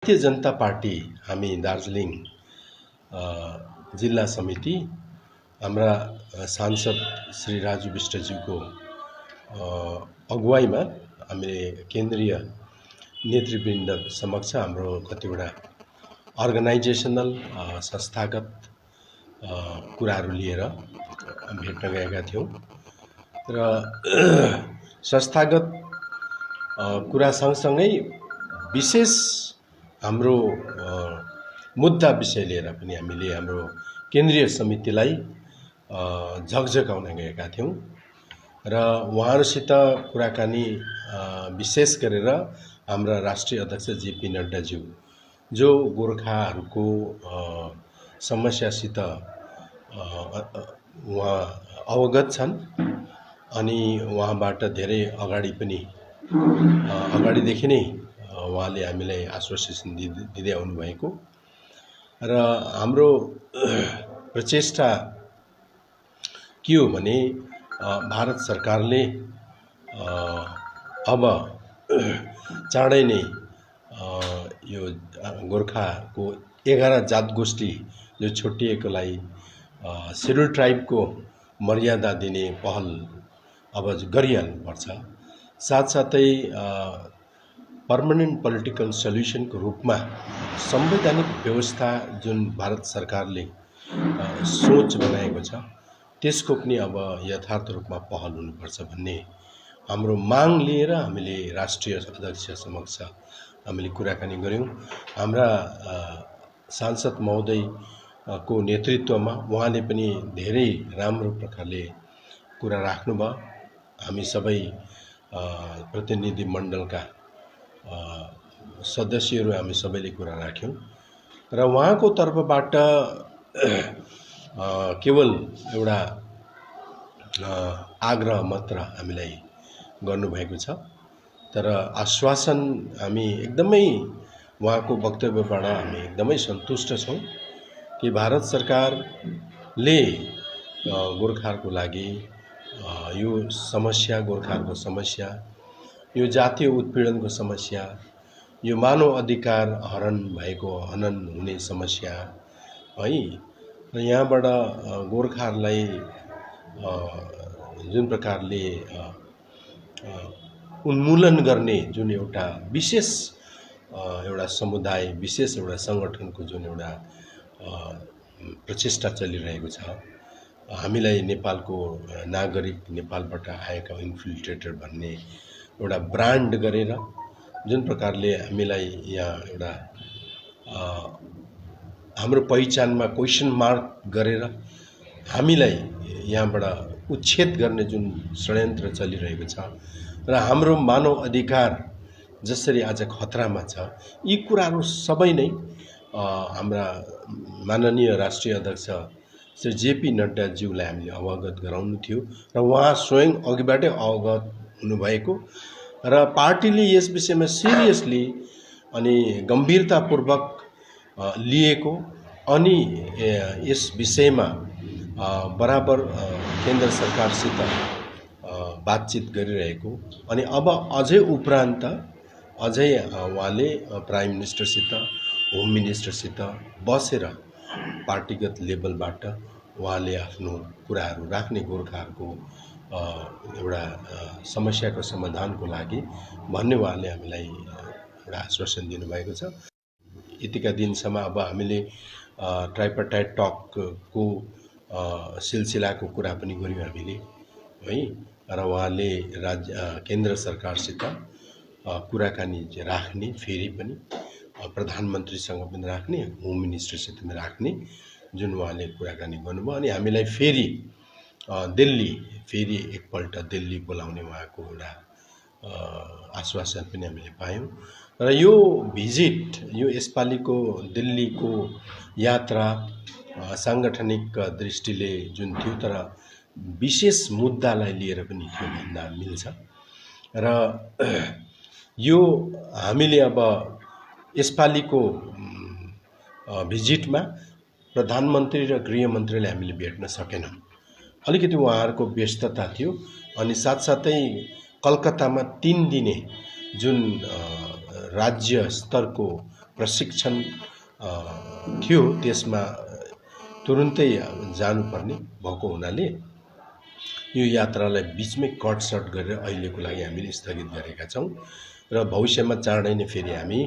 Bharatiya Janata party हामी दार्जिलिङ जिल्ला समिति हाम्रा सांसद श्री राजु विष्टज्यूको अगुवाईमा हामीले केन्द्रीय नेतृवृन्द समक्ष हाम्रो कतिवटा अर्गनाइजेसनल संस्थागत कुराहरू लिएर भेट्न गएका थियौँ र संस्थागत कुरा सँगसँगै विशेष हाम्रो मुद्दा विषय लिएर पनि हामीले हाम्रो केन्द्रीय समितिलाई झकझकाउन गएका थियौँ र उहाँहरूसित कुराकानी विशेष गरेर हाम्रा राष्ट्रिय अध्यक्ष जेपी नड्डाज्यू जो गोर्खाहरूको समस्यासित उहाँ अवगत छन् अनि उहाँबाट धेरै अगाडिदेखि नै उहाँले हामीलाई आश्वासन दिँदै आउनुभएको र हाम्रो प्रचेष्टा के हो भने भारत सरकारले अब चाँडै नै यो गोर्खाको 11 जात गोष्ठी जो छुट्टिएकोलाई शेड्युल ट्राइबको मर्यादा दिने पहल अब गरिहाल्नुपर्छ। साथसाथै पर्मानेन्ट पोलिटिकल सल्युसनको रूपमा संवैधानिक व्यवस्था जुन भारत सरकारले सोच बनाएको छ त्यसको पनि अब यथार्थ रूपमा पहल हुनुपर्छ भन्ने हाम्रो माग लिएर हामीले राष्ट्रिय अध्यक्ष समक्ष हामीले कुराकानी गर्यौं। हाम्रा सांसद महोदय को नेतृत्वमा उहाँले पनि धेरै राम्रो प्रकारले कुरा राख्नुभयो। हामी सबै प्रतिनिधि मण्डलका सदस्यहरू हामी सबैले कुरा राख्यौं र उहाँको तर्फबाट केवल एउटा आग्रह मात्र हामीलाई गर्नुभएको छ, तर आश्वासन हामी एकदमै उहाँको वक्तव्यबाट हामी एकदमै सन्तुष्ट छौं कि भारत सरकारले गोर्खाहरूको लागि यो समस्या, गोर्खाहरूको समस्या, यो जातीय उत्पीडनको समस्या, यो मानव अधिकार हनन हुने समस्या है र यहाँबाट गोर्खाहरूलाई जुन प्रकारले उन्मूलन गर्ने जुन एउटा विशेष एउटा समुदाय, विशेष एउटा संगठनको जुन एउटा प्रचेष्टा चलिरहेको छ, हामीलाई नेपालको नागरिक, नेपालबाट आएका इन्फिल्ट्रेटर भन्ने एउटा ब्रान्ड गरेर जुन प्रकारले हामीलाई यहाँ एउटा हाम्रो पहिचानमा क्वेशन मार्क गरेर हामीलाई यहाँबाट उच्छेद गर्ने जुन षड्यन्त्र चलिरहेको छ र हाम्रो मानव अधिकार जसरी आज खतरामा छ, यी कुराहरू सबै नै हाम्रा माननीय राष्ट्रिय अध्यक्ष श्री जेपी नड्डाज्यूलाई हामीले अवगत गराउनु थियो र उहाँ स्वयं अघिबाटै अवगत हुनुभएको र पार्टीले यस विषयमा सिरियसली अनि गम्भीरतापूर्वक लिएको अनि यस विषयमा बराबर केन्द्र सरकारसित बातचित गरिरहेको अनि अब अझै उपरान्त अझै उहाँले प्राइम मिनिस्टरसित, होम मिनिस्टरसित बसेर पार्टीगत लेभलबाट उहाँले आफ्नो कुराहरू राख्ने गोर्खाहरूको एउटा समस्याको समाधानको लागि भन्ने उहाँले हामीलाई एउटा आश्वासन दिनुभएको छ। यतिका दिनसम्म अब हामीले ट्राइपार्टाइट टकको सिलसिलाको कुरा पनि गर्यौं हामीले है र उहाँले केन्द्र सरकारसित कुराकानी राख्ने, फेरि पनि प्रधानमन्त्रीसँग पनि राख्ने, होम मिनिस्टरसित पनि राख्ने जुन उहाँले कुराकानी गर्नुभयो अनि हामीलाई फेरि एकपल्ट दिल्ली बोलाउने उहाँको एउटा आश्वासन पनि हामीले पायौं र यो भिजिट, यो यसपालिको दिल्लीको यात्रा सांगठनिक दृष्टिले जुन थियो तर विशेष मुद्दालाई लिएर पनि थियो भन्दा मिल्छ र यो हामीले अब यसपालिको भिजिटमा प्रधानमन्त्री र गृहमन्त्रीले हामीले भेट्न सकेनौं। अलिकति उहाँहरूको व्यस्तता थियो अनि साथसाथै कलकत्तामा 3 दिने जुन राज्य स्तरको प्रशिक्षण थियो त्यसमा तुरुन्तै जानुपर्ने भएको हुनाले यो यात्रालाई बीचमै कट सर्ट गरेर अहिलेको लागि हामीले स्थगित गरेका छौँ र भविष्यमा चाँडै नै फेरि हामी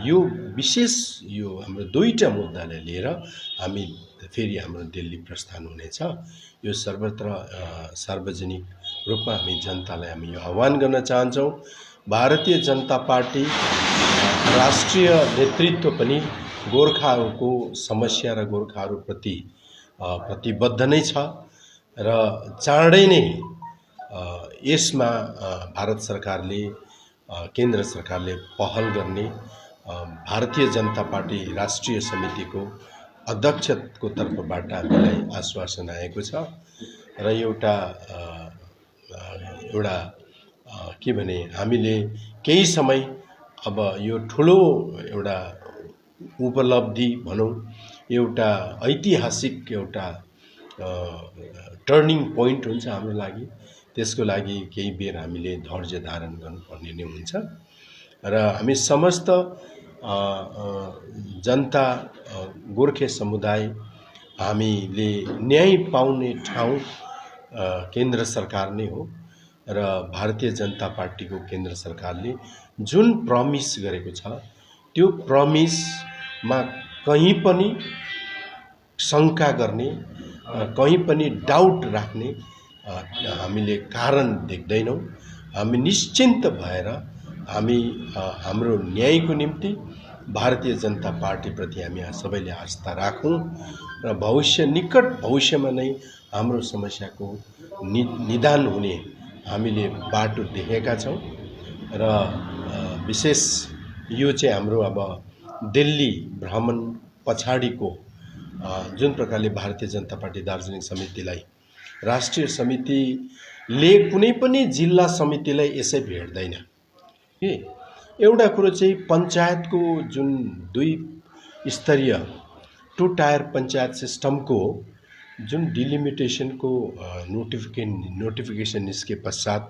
यो विशेष यो हाम्रो दुईटा मुद्दालाई लिएर हामी फेरि हाम्रो दिल्ली प्रस्थान हुनेछ। यो सर्वत्र सार्वजनिक रूपमा हामी जनतालाई हामी यो आह्वान गर्न चाहन्छौँ। भारतीय जनता पार्टी राष्ट्रिय नेतृत्व पनि गोर्खाहरूको समस्या र गोर्खाहरूप्रति प्रतिबद्ध नै छ र चाँडै नै यसमा भारत सरकारले केन्द्र सरकारले पहल गर्ने भारतीय जनता पार्टी राष्ट्रिय समितिको अध्यक्षको तर्फबाट हामीलाई आश्वासन आएको छ र एउटा के भने हामीले केही समय अब यो ठुलो एउटा उपलब्धि भनौँ एउटा ऐतिहासिक एउटा टर्निङ पोइन्ट हुन्छ हाम्रो लागि। त्यसको लागि केही बेर हामीले धैर्य धारण गर्नुपर्ने नै हुन्छ र हामी समस्त जनता गोर्खे समुदाय हामीले न्याय पाउने ठाउँ केन्द्र सरकार नै हो र भारतीय जनता पार्टीको केन्द्र सरकारले जुन प्रमिस गरेको छ त्यो प्रमिसमा कहीँ पनि शङ्का गर्ने कहीँ पनि डाउट राख्ने हामीले कारण देख्दैनौँ। हामी निश्चिन्त भएर हामी हाम्रो न्यायको निम्ति भारतीय जनता पार्टीप्रति हामी सबैले आस्था राखौँ र निकट भविष्यमा नै हाम्रो समस्याको निदान हुने हामीले बाटो देखेका छौँ र विशेष यो चाहिँ हाम्रो अब दिल्ली भ्रमण पछाडिको जुन प्रकारले भारतीय जनता पार्टी दार्जिलिङ समितिलाई राष्ट्रिय समितिले कुनै पनि जिल्ला समितिलाई यसै भेट्दैन के एउटा कुरो चाहिँ पञ्चायतको जुन 2 स्तरीय 2 टायर पञ्चायत सिस्टमको जुन डिलिमिटेसनको नोटिफिकेसन निस्के पश्चात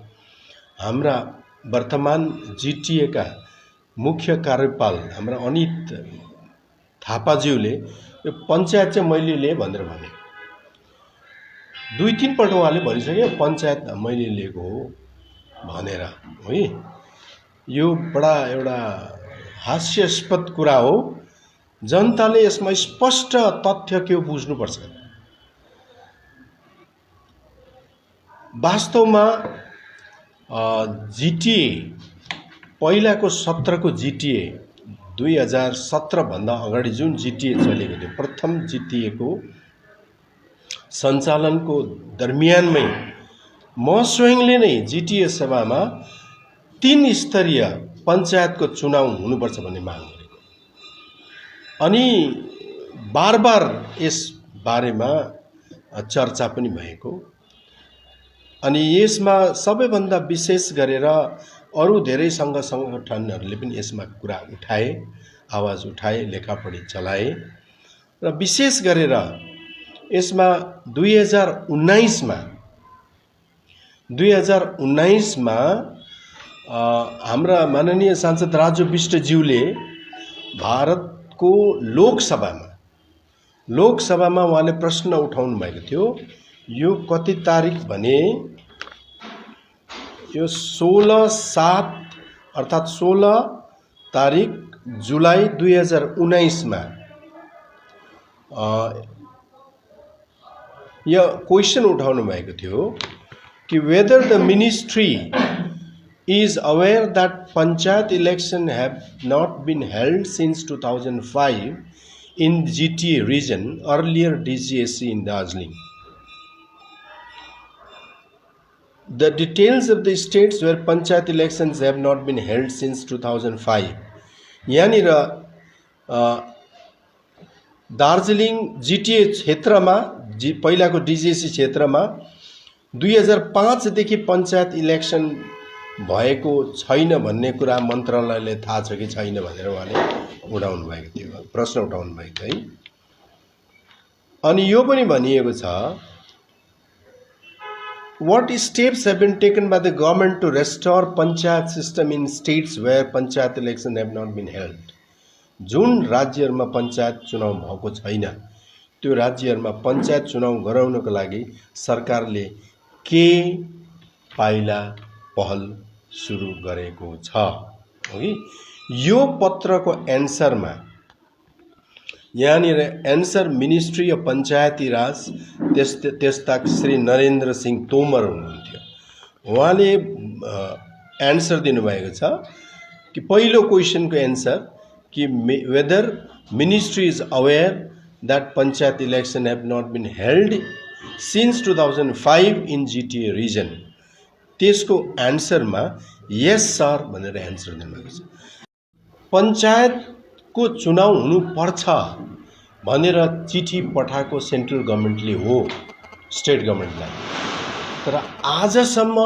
हाम्रा वर्तमान जिटिए का मुख्य कार्यपाल हाम्रा अनित थापाज्यूले यो पञ्चायत चाहिँ मैले लिएँ भनेर भने 2-3 पल्ट उहाँले भनिसके पञ्चायत मैले लिएको हो भनेर है। यो बडा एउटा हास्यास्पद कुरा हो। जनताले यसमा स्पष्ट तथ्य के बुझ्नुपर्छ। वास्तवमा जिटिए पहिलाको 17 को जिटिए 2017 भन्दा अगाडि जुन जिटिए चलेको थियो प्रथम जिटिए को सञ्चालनको दरमियानमै म स्वयंले नै जिटिए सभामा 3 स्तरीय पञ्चायतको चुनाव हुनुपर्छ भन्ने माग गरेको अनि बार यस बारेमा चर्चा पनि भएको अनि यसमा सबैभन्दा विशेष गरेर अरु धेरै संघ संगठनहरूले पनि यसमा कुरा उठाए, आवाज उठाए, लेखापढी चलाए र विशेष गरेर यसमा 2019 मा हाम्रा माननीय सांसद राजु विष्टज्यूले भारतको लोकसभामा उहाँले प्रश्न उठाउनु भएको थियो। यो कति तारिक भने यो 16/7 अर्थात 16 तारिक जुलाई 2019 मा यो क्वेशन उठाउनु भएको थियो कि whether the ministry is aware that panchayat election have not been held since 2005 in GTA region, earlier DGSC in Darjeeling. The details of the states where panchayat elections have not been held since 2005. यानी Darjeeling GTA क्षेत्रमा पहिलाको DGSC क्षेत्रमा 2005 देखि panchayat election भएको छैन भन्ने कुरा मन्त्रालयले थाहा छ कि छैन भनेर उहाँले उठाउनु भएको थियो, प्रश्न उठाउनु भएको थियो है। अनि यो पनि भनिएको छ what steps have been taken by the government to restore panchayat system in states where panchayat election have not been held. जुन राज्यहरुमा पञ्चायत चुनाव भएको छैन त्यो राज्यहरुमा पञ्चायत चुनाव गराउनको लागि सरकारले के पाइला पहल सुरु गरेको छ है। यो पत्रको एन्सरमा यहाँनिर एन्सर मिनिस्ट्री अफ पञ्चायती राज त्यस्ता श्री नरेन्द्र सिंह तोमर हुनुहुन्थ्यो। उहाँले एन्सर दिनुभएको छ कि पहिलो क्वेशनको एन्सर कि whether ministry is aware that panchayat election have not been held since 2005 in GTA region। त्यसको एन्सरमा यस सर भनेर एन्सर दिनुभएको छ। पञ्चायतको चुनाव हुनुपर्छ भनेर चिठी पठाएको सेन्ट्रल गभर्नमेन्टले हो स्टेट गभर्नमेन्टलाई, तर आजसम्म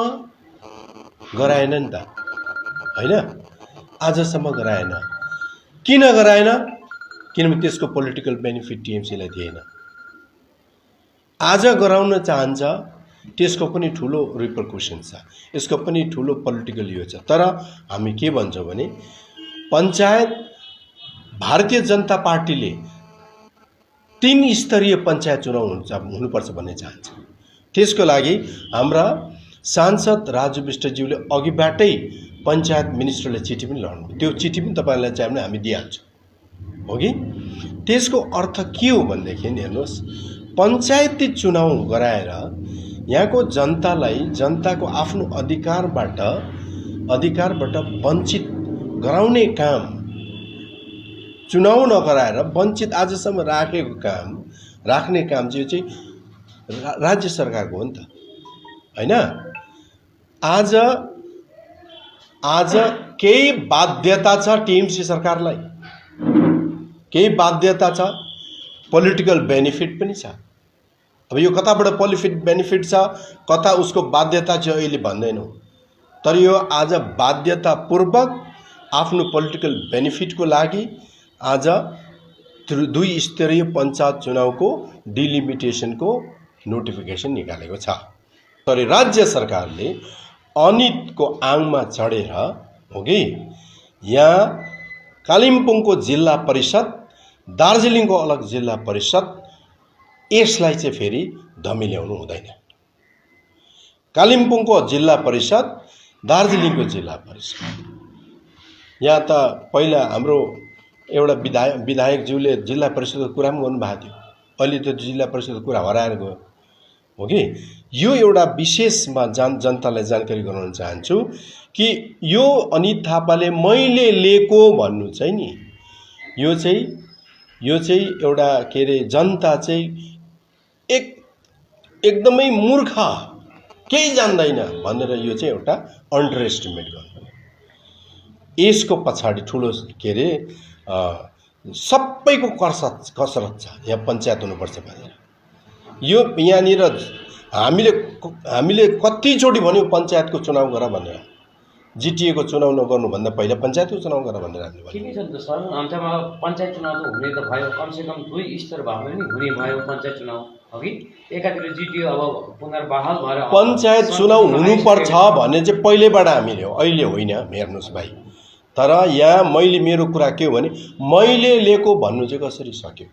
गराएन नि त हैन। आजसम्म गराएन। किन गराएन? किनभने त्यसको पोलिटिकल बेनिफिट टिएमसीलाई थिएन। आज गराउन चाहन्छ त्यसको पनि ठुलो रिपरकसन छ, यसको पनि ठुलो पोलिटिकल यो छ। तर हामी के भन्छौँ भने पञ्चायत भारतीय जनता पार्टीले 3 स्तरीय पञ्चायत चुनाव हुनुपर्छ भन्ने चाहन्छ। त्यसको लागि हाम्रा सांसद राजु विष्टज्यूले अघिबाटै पञ्चायत मिनिस्टरले चिठी पनि लड्नु, त्यो चिठी पनि तपाईहरुलाई चाहियो भने हामी दिइहाल्छौँ हो कि। त्यसको अर्थ के हो भनेदेखि हेर्नुहोस्, पञ्चायती चुनाव गराएर यहाँको जनतालाई जनताको आफ्नो अधिकारबाट वञ्चित गराउने काम, चुनाव नगराएर वञ्चित आजसम्म राख्ने काम चाहिँ राज्य सरकारको हो नि त हैन। आज केही बाध्यता छ टिएमसी सरकारलाई, केही बाध्यता छ, पोलिटिकल बेनिफिट पनि छ। अब यो कताबाट पोलिटिकल बेनिफिट छ कता उसको बाध्यता छ अहिले भन्दैनौँ, तर यो आज बाध्यतापूर्वक आफ्नो पोलिटिकल बेनिफिटको लागि आज 2 स्तरीय पञ्चायत चुनावको डिलिमिटेसनको नोटिफिकेसन निकालेको छ। तर राज्य सरकारले अनितको आङमा चढेर हो कि यहाँ कालिम्पोङको जिल्ला परिषद, दार्जिलिङको अलग जिल्ला परिषद, यसलाई चाहिँ फेरि धमिल्याउनु हुँदैन। कालिम्पोङको जिल्ला परिषद, दार्जिलिङको जिल्ला परिषद, यहाँ त पहिला हाम्रो एउटा विधायकज्यूले जिल्ला परिषदको कुरा पनि गर्नुभएको थियो, अहिले त्यो जिल्ला परिषदको कुरा हराएर गयो हो कि। यो एउटा विशेषमा जनतालाई जानकारी गराउन चाहन्छु कि यो अनित थापाले मैले लिएको भन्नु चाहिँ नि यो चाहिँ एउटा के अरे जनता चाहिँ एकदमै मूर्ख, केही जान्दैन भनेर यो चाहिँ एउटा अन्डर एस्टिमेट गर्नु। यसको पछाडि ठुलो के अरे सबैको कसरत छ, यहाँ पञ्चायत हुनुपर्छ भनेर। यो यहाँनिर हामीले कतिचोटि भन्यौँ पञ्चायतको चुनाव गर भनेर, जिटिएको चुनाव नगर्नु भन्दा पहिला पञ्चायतको चुनाव गर भनेर हामीले भन्यौँ। ठिकै छ नि त सर, अन्त्यमा पञ्चायत चुनाव त हुने त भयो, कमसेकम 2 स्तर भए पनि हुने भयो पञ्चायत चुनाव अघि। एकातिर जिटियो अब पुनर्बहाल भएर पञ्चायत चुनाव हुनुपर्छ भन्ने चाहिँ पहिलेबाट हामीले हो, अहिले होइन। हेर्नुहोस् भाइ, तर यहाँ मैले मेरो कुरा के हो भने मैले लिएको भन्नु चाहिँ कसरी सक्यो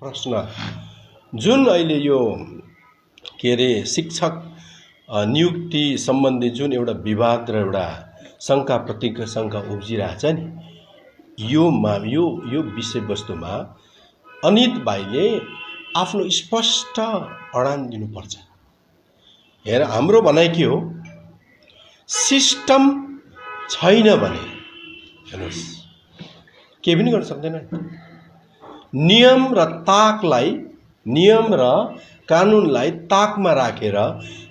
प्रश्न। जुन अहिले यो के अरे शिक्षक नियुक्ति सम्बन्धी जुन एउटा विवाद र एउटा शङ्का प्रतिशङ्का उब्जिरहेछ नि, यो विषयवस्तुमा अनित भाइले आफ्नो स्पष्ट अडान दिनुपर्छ। हेर, हाम्रो भनाइ के हो, सिस्टम छैन भने हेर्नुहोस् केही पनि गर्न सक्दैन। नियम र कानुनलाई ताकमा राखेर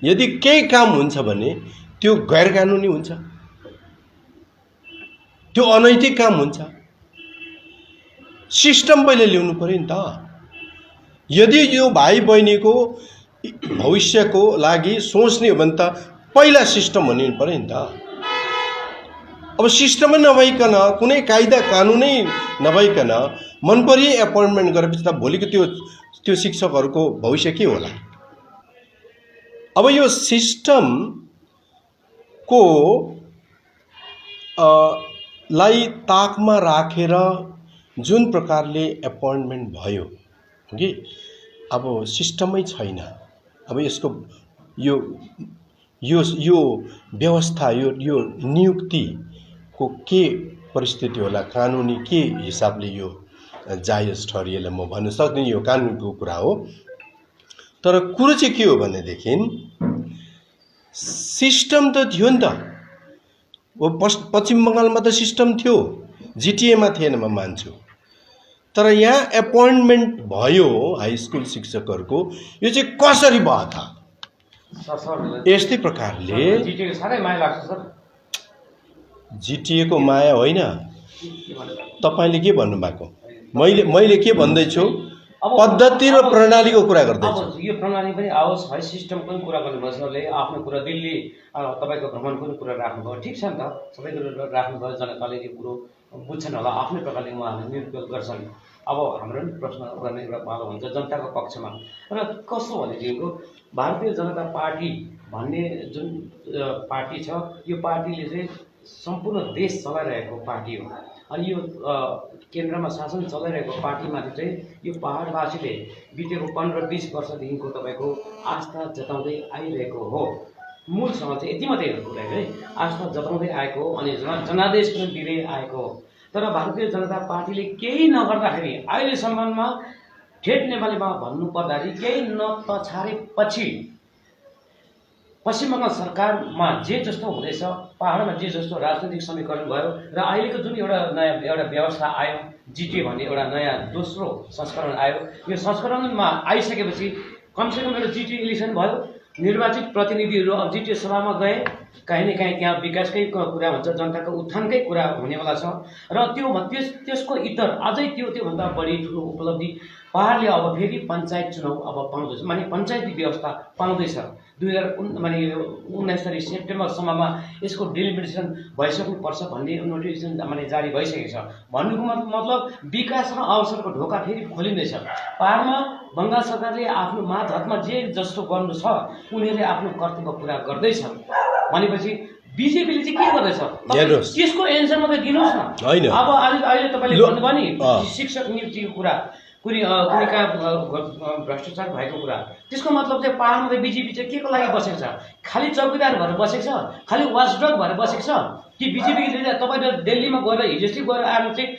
यदि केही काम हुन्छ भने त्यो गैर कानुनी हुन्छ, त्यो अनैतिक काम हुन्छ। सिस्टम पहिले ल्याउनु पर्यो नि त। यदि यो भाइ बहिनीको भविष्यको लागि सोच्ने हो भने त पहिला सिस्टम हुनु पर्यो नि त। अब सिस्टमै नभइकन, कुनै कायदा कानुनै नभइकन मनपरी एपोइन्टमेन्ट गरेपछि त भोलिको त्यो शिक्षकहरूको भविष्य के होला? अब यो सिस्टमको लाई ताकमा राखेर जुन प्रकारले एपोइन्टमेन्ट भयो कि अब सिस्टमै छैन। अब यसको यो यो यो व्यवस्था यो नियुक्तिको के परिस्थिति होला, कानुनी के हिसाबले यो जायज ठहरिएला म भन्न सक्दिनँ, यो कानुनको कुरा हो। तर कुरो चाहिँ के हो भनेदेखि सिस्टम त थियो नि त। पश्चिम बङ्गालमा त सिस्टम थियो, जिटिएमा थिएन म मान्छु। तर यहाँ एपोइन्टमेन्ट भयो हाई स्कुल शिक्षकहरूको, यो चाहिँ कसरी भयो त? यस्तै प्रकारले जिटिएको साह्रै माया लाग्छ सर। जिटिएको माया होइन, तपाईँले के भन्नुभएको? मैले के भन्दैछु, पद्धति र प्रणालीको कुरा गर्दैछु। अब यो प्रणाली पनि आओस् है, सिस्टम पनि कुरा गर्नुभयो सरले। आफ्नो कुरा दिल्ली तपाईँको भ्रमणको पनि कुरा राख्नुभयो, ठिक छ नि त, सबै कुरो राख्नुभयो। जनताले यो कुरो बुझ्छन् होला, आफ्नै प्रकारले उहाँहरूले निरुपयोग गर्छन्। अब हाम्रो पनि प्रश्न गर्ने एउटा पालो हुन्छ जनताको पक्षमा। र कस्तो भनेदेखिको भारतीय जनता पार्टी भन्ने जुन पार्टी छ, यो पार्टीले चाहिँ सम्पूर्ण देश चलाइरहेको पार्टी हो। अनि यो केन्द्रमा शासन चलाइरहेको पार्टीमाथि चाहिँ यो पहाडवासीले बितेको 15-20 वर्षदेखिको तपाईँको आस्था जताउँदै आइरहेको हो। मूलसँग चाहिँ यति मात्रै कुरा है, आस्था जताउँदै आएको हो अनि जनादेश पनि दिँदै आएको हो। तर भारतीय जनता पार्टीले केही नगर्दाखेरि अहिलेसम्ममा ठेट नेपालीमा भन्नुपर्दाखेरि केही नपछारेपछि पश्चिम बङ्गाल सरकारमा जे जस्तो हुँदैछ, पहाडमा जे जस्तो राजनैतिक समीकरण भयो र अहिलेको जुन एउटा व्यवस्था आयो, जिटिए भन्ने एउटा नयाँ दोस्रो संस्करण आयो, यो संस्करणमा आइसकेपछि कमसेकम एउटा जिटिए इलेक्सन भयो, निर्वाचित प्रतिनिधिहरू अब जिटिए सभामा गए, कहीँ न कहीँ त्यहाँ विकासकै कुरा हुन्छ, जनताको उत्थानकै कुरा हुनेवाला छ। र त्यसको इतर अझै त्योभन्दा बढी ठुलो उपलब्धि पहाडले अब फेरि पञ्चायत चुनाव अब पाउँदैछ, माने पञ्चायती व्यवस्था पाउँदैछ। 2019 सेप्टेम्बरसम्ममा यसको डिलिमिटेसन भइसक्नुपर्छ भन्ने नोटिफिकेसन माने जारी भइसकेको छ। भन्नुको मतलब विकास र अवसरको ढोका फेरि खोलिँदैछ। पहाडमा बङ्गाल सरकारले आफ्नो मातहतमा जे जस्तो गर्नु छ उनीहरूले आफ्नो कर्तव्य पुरा गर्दैछन् भनेपछि बिजेपीले चाहिँ के गर्दैछ त्यसको एन्सर मात्रै दिनुहोस् न। अब अहिले तपाईँले भन्नुभयो नि शिक्षक नियुक्तिको कुरा, कुनै कहाँ भ्रष्टाचार भएको कुरा, त्यसको मतलब चाहिँ पहाडमा चाहिँ बिजेपी चाहिँ के को लागि बसेको छ? खालि चौकीदार भएर बसेको छ, खालि वाचडग भएर बसेको छ कि बिजेपीले तपाईँले दिल्लीमा गएर हिजोस्टि गएर आएर चाहिँ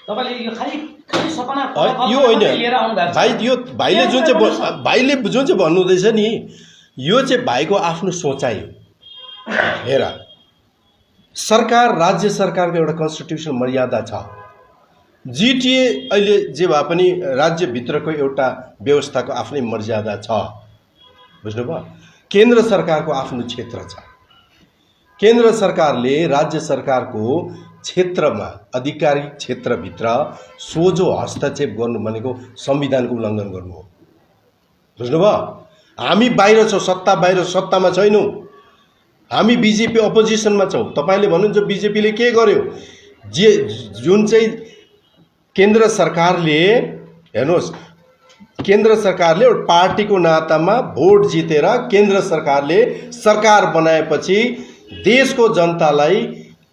तपाईँले यो खालि सपना यो होइन भाइ, यो भाइले जुन चाहिँ भन्नुहुँदैछ नि, यो चाहिँ भाइको आफ्नो सोचाइ हो। हेर, सरकार राज्य सरकारको एउटा कन्स्टिट्युसन मर्यादा छ। जिटिए अहिले जे भए पनि राज्यभित्रको एउटा व्यवस्थाको आफ्नै मर्यादा छ, बुझ्नुभयो? केन्द्र सरकारको आफ्नो क्षेत्र छ। केन्द्र सरकारले राज्य सरकारको क्षेत्रमा, आधिकारिक क्षेत्रभित्र सोझो हस्तक्षेप गर्नु भनेको संविधानको उल्लङ्घन गर्नु हो, बुझ्नुभयो? हामी बाहिर छौँ, सत्ता बाहिर, सत्तामा छैनौँ। हामी बिजेपी अपोजिसनमा छौँ। तपाईँले भन्नुहुन्छ बिजेपीले के गर्यो, जुन चाहिँ केन्द्र सरकारले, हेर्नुहोस्, केन्द्र सरकारले एउटा पार्टीको नातामा भोट जितेर केन्द्र सरकारले सरकार बनाएपछि देशको जनतालाई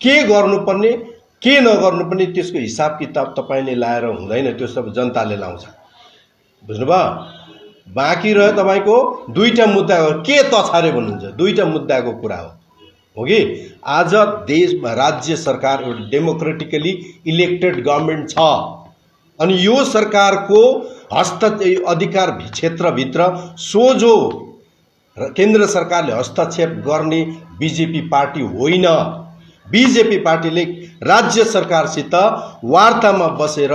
के गर्नुपर्ने के नगर्नुपर्ने त्यसको हिसाब किताब तपाईँले लाएर हुँदैन, त्यो सब जनताले लाउँछ, बुझ्नुभयो? बाँकी रह्यो तपाईँको दुईटा मुद्दा, के तछारे भन्नुहुन्छ, दुईटा मुद्दाको कुरा हो कि आज देशमा राज्य सरकार एउटा डेमोक्रेटिकली इलेक्टेड गभर्मेन्ट छ अनि यो सरकारको अधिकार क्षेत्रभित्र सोझो केन्द्र सरकारले हस्तक्षेप गर्ने बिजेपी पार्टी होइन। बिजेपी पार्टीले राज्य सरकारसित वार्तामा बसेर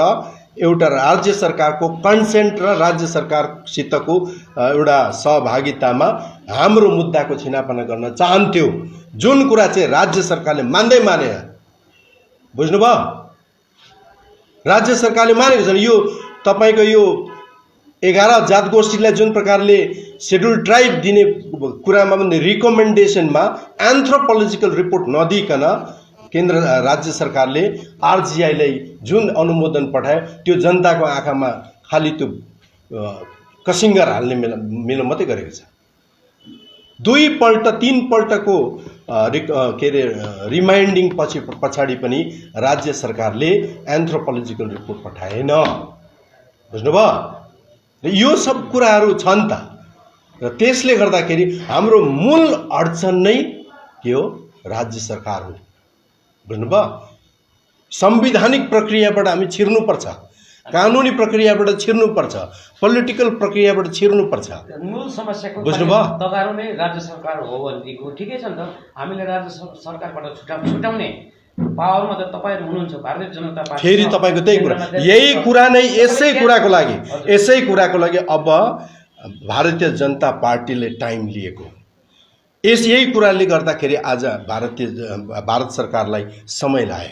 एउटा राज्य सरकारको कन्सेन्ट र राज्य सरकारसितको एउटा सहभागितामा हाम्रो मुद्दाको छिनापना गर्न चाहन्थ्यो, जुन कुरा चाहिँ राज्य सरकारले मान्दै मानेन, बुझ्नुभयो? राज्य सरकारले मानेको छैन। यो तपाईको यो 11 जात गोष्ठीलाई जुन प्रकारले शेड्युल ट्राइब दिने कुरामा पनि रिकमेन्डेसनमा एन्थ्रोपोलोजिकल रिपोर्ट नदिकन केन्द्र राज्य सरकारले आरजीआईलाई जुन अनुमोदन पठायो त्यो जनताको आँखामा खालि त्यो कसिङ्गर हाल्ने मिलो मात्रै गरेको छ। दुईपल्ट तीनपल्टको के अरे रिमाइन्डिङ पछाडि पनि राज्य सरकारले एन्थ्रोपोलोजिकल रिपोर्ट पठाएन। बुझ्नुभयो? र यो सब कुराहरू छन् त। र त्यसले गर्दाखेरि हाम्रो मूल अडचन नै के हो? राज्य सरकार हो। बुझ्नुभयो? संवैधानिक प्रक्रियाबाट हामी छिर्नुपर्छ, कानुनी प्रक्रियाबाट छिर्नुपर्छ, पोलिटिकल प्रक्रियाबाट छिर्नुपर्छ। मूल समस्याको बुझ्नुभयो? तगारो नै राज्य सरकार हो भनेदेखि ठिकै छ नि त। हामीले राज्य सरकारबाट छुटाउने पावरमा त तपाईँहरू हुनुहुन्छ, भारतीय जनता पार्टी। फेरि तपाईँको त्यही कुरा, यही कुरा नै यसै कुराको लागि अब भारतीय जनता पार्टीले टाइम लिएको। यही कुराले गर्दाखेरि आज भारत सरकारलाई समय लाग्यो।